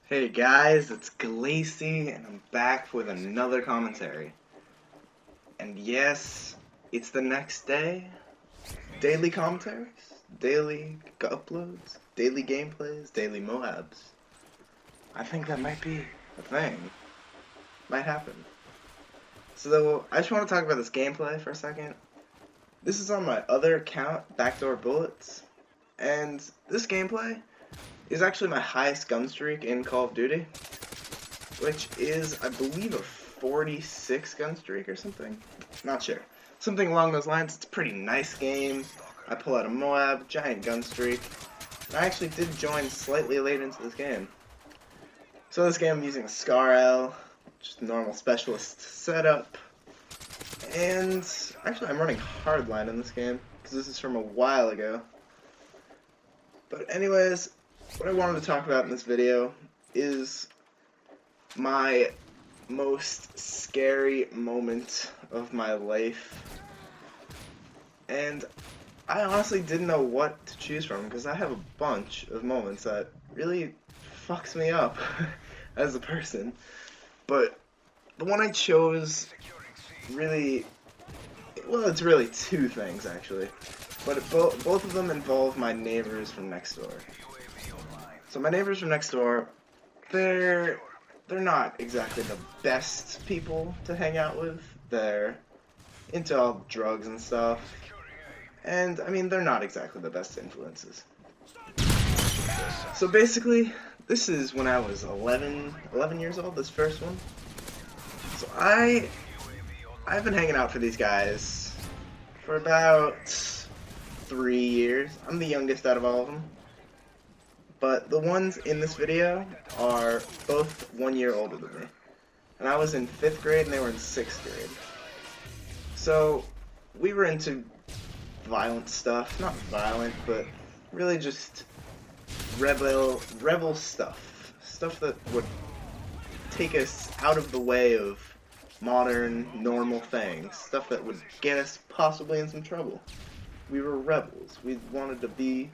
Hey guys, it's Glacy, and I'm back with another commentary. And yes, it's the next day. Daily commentaries, daily uploads, daily gameplays, daily Moabs. I think that might be a thing. Might happen. So, I just want to talk about this gameplay for a second. This is on my other account, Backdoor Bullets. And this gameplay is actually my highest gun streak in Call of Duty, which is, I believe, a 46 gun streak or something. Not sure. Something along those lines. It's a pretty nice game. I pull out a Moab, giant gun streak. I actually did join slightly late into this game. So this game I'm using a SCARL, just normal specialist setup. And actually I'm running hardline in this game, because this is from a while ago. But anyways, what I wanted to talk about in this video is my most scary moment of my life. And I honestly didn't know what to choose from, because I have a bunch of moments that really fucks me up as a person. But the one I chose really, well, it's really two things actually. But both of them involve my neighbors from next door. So my neighbors from next door, they're not exactly the best people to hang out with. They're into all drugs and stuff. And, I mean, they're not exactly the best influences. So basically, this is when I was 11 years old, this first one. So I've been hanging out for these guys for about 3 years. I'm the youngest out of all of them. But the ones in this video are both 1 year older than me. And I was in 5th grade and they were in 6th grade. So we were into violent stuff. Not violent, but really just rebel stuff. Stuff that would take us out of the way of modern, normal things. Stuff that would get us possibly in some trouble. We were rebels. We wanted to be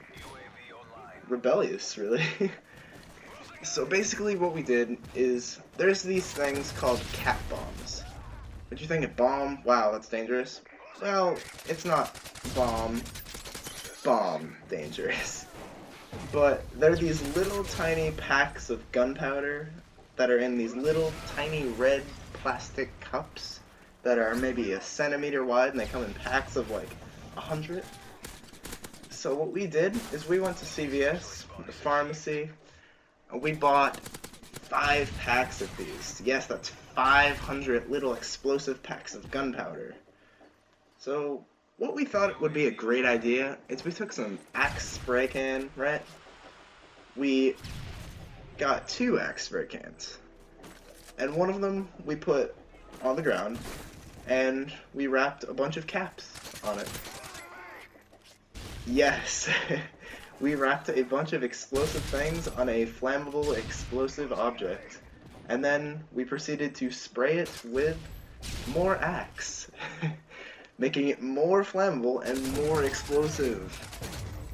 rebellious, really. So basically what we did is, there's these things called cat bombs. Would you think a bomb? Wow, that's dangerous. Well, it's not bomb dangerous. But they're these little tiny packs of gunpowder that are in these little tiny red plastic cups that are maybe a centimeter wide, and they come in packs of like 100. So what we did is we went to CVS, the pharmacy, and we bought 5 packs of these. Yes, that's 500 little explosive packs of gunpowder. So what we thought would be a great idea is we took some Axe spray can, right? We got 2 Axe spray cans. And one of them we put on the ground, and we wrapped a bunch of caps on it. Yes, we wrapped a bunch of explosive things on a flammable explosive object, and then we proceeded to spray it with more Axe, making it more flammable and more explosive,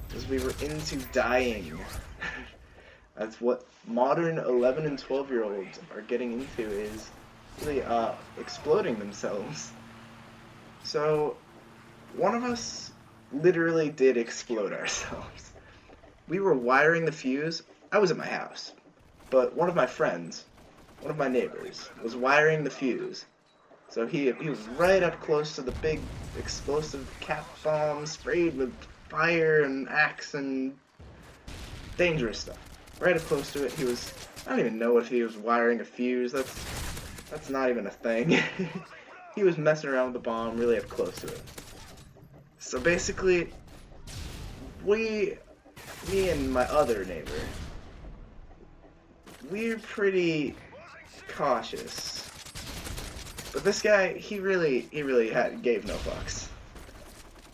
because we were into dying. That's what modern 11 and 12-year-olds are getting into, is really exploding themselves. So one of us literally did explode ourselves. We were wiring the fuse. I was at my house, but one of my friends, one of my neighbors, was wiring the fuse. So he was right up close to the big explosive cat bomb sprayed with fire and Axe and dangerous stuff. Right up close to it. He was, I don't even know if he was wiring a fuse. That's not even a thing. He was messing around with the bomb really up close to it. So basically, me and my other neighbor, we're pretty cautious. But this guy, he really gave no fucks.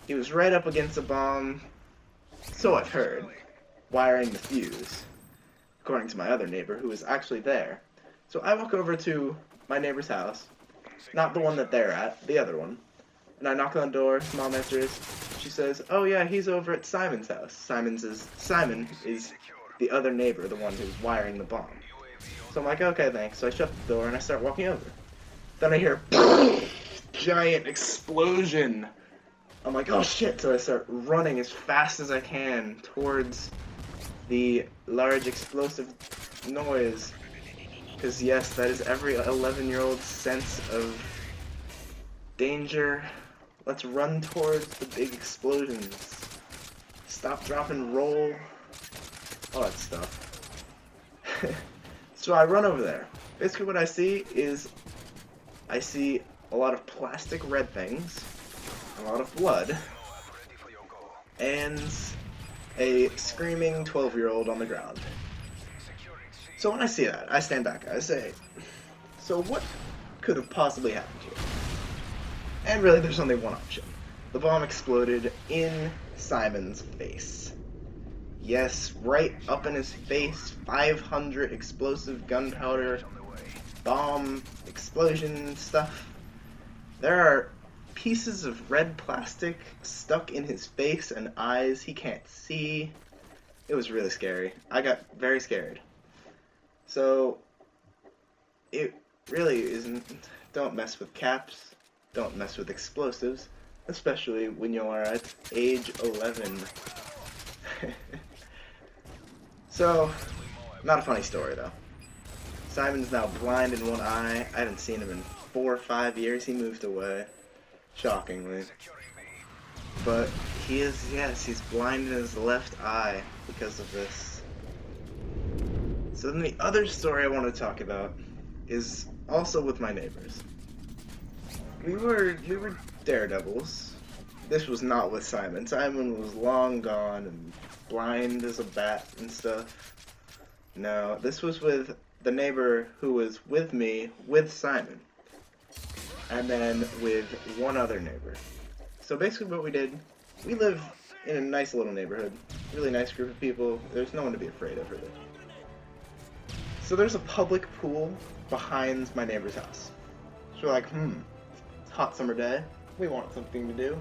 He was right up against the bomb, so I've heard, wiring the fuse, according to my other neighbor who was actually there. So I walk over to my neighbor's house, not the one that they're at, the other one. And I knock on the door, mom answers, she says, oh yeah, he's over at Simon's house. Simon is the other neighbor, the one who's wiring the bomb. So I'm like, okay, thanks. So I shut the door and I start walking over. Then I hear giant explosion. I'm like, oh shit. So I start running as fast as I can towards the large explosive noise. Because yes, that is every 11-year-old's sense of danger. Let's run towards the big explosions. Stop, drop, and roll. All that stuff. So I run over there. Basically what I see is, I see a lot of plastic red things, a lot of blood, and a screaming 12-year-old on the ground. So when I see that, I stand back. I say, so what could have possibly happened here? And really, there's only one option. The bomb exploded in Simon's face. Yes, right up in his face. 500 explosive gunpowder, bomb, explosion stuff. There are pieces of red plastic stuck in his face and eyes he can't see. It was really scary. I got very scared. So, it really isn't. Don't mess with caps. Don't mess with explosives. Especially when you are at age 11. So, not a funny story though. Simon's now blind in one eye. I haven't seen him in 4 or 5 years. He moved away. Shockingly. But he is, yes, he's blind in his left eye because of this. So then the other story I want to talk about is also with my neighbors. We were daredevils. This was not with Simon. Simon was long gone and blind as a bat and stuff. No, this was with the neighbor who was with me with Simon. And then with one other neighbor. So basically what we did, we live in a nice little neighborhood. Really nice group of people. There's no one to be afraid of, really. So there's a public pool behind my neighbor's house. So we're like, it's a hot summer day. We want something to do.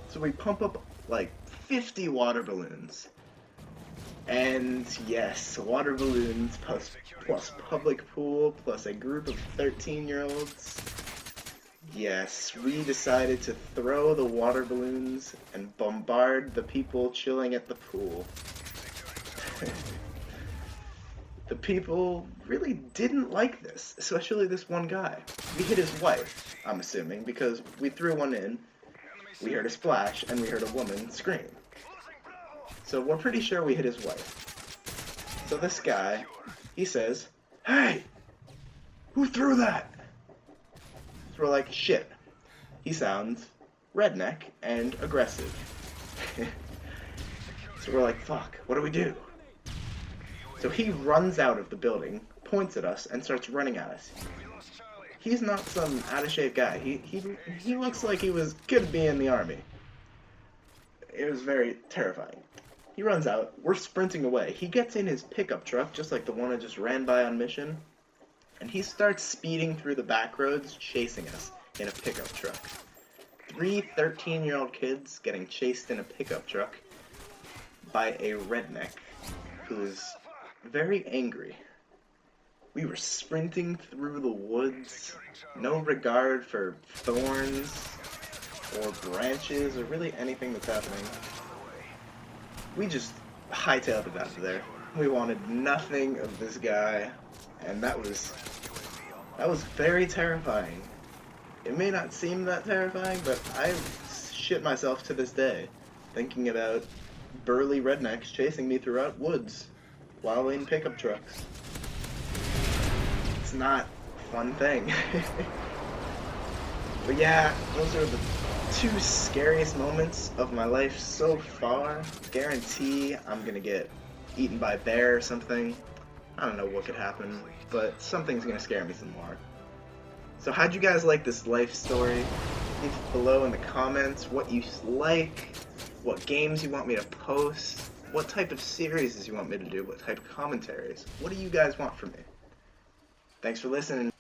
So we pump up like 50 water balloons. And yes, water balloons plus public pool plus a group of 13-year-olds. Yes, we decided to throw the water balloons and bombard the people chilling at the pool. The people really didn't like this, especially this one guy. We hit his wife, I'm assuming, because we threw one in, we heard a splash, and we heard a woman scream. So we're pretty sure we hit his wife. So this guy, he says, "Hey! Who threw that?" So we're like, shit. He sounds redneck and aggressive. So we're like, fuck, what do we do? So he runs out of the building, points at us, and starts running at us. He's not some out-of-shape guy. He looks like he could be in the army. It was very terrifying. He runs out, we're sprinting away. He gets in his pickup truck, just like the one I just ran by on mission, and he starts speeding through the back roads, chasing us in a pickup truck. 3 13-year-old kids getting chased in a pickup truck by a redneck who is very angry. We were sprinting through the woods, no regard for thorns or branches or really anything that's happening. We just hightailed it out of there. We wanted nothing of this guy, and that was very terrifying. It may not seem that terrifying, but I shit myself to this day thinking about burly rednecks chasing me throughout woods while in pickup trucks. It's not a fun thing. But yeah, those are the 2 scariest moments of my life so far. Guarantee I'm gonna get eaten by a bear or something. I don't know what could happen, but something's gonna scare me some more. So how'd you guys like this life story? Leave below in the comments what you like, what games you want me to post, what type of series you want me to do, what type of commentaries. What do you guys want from me? Thanks for listening.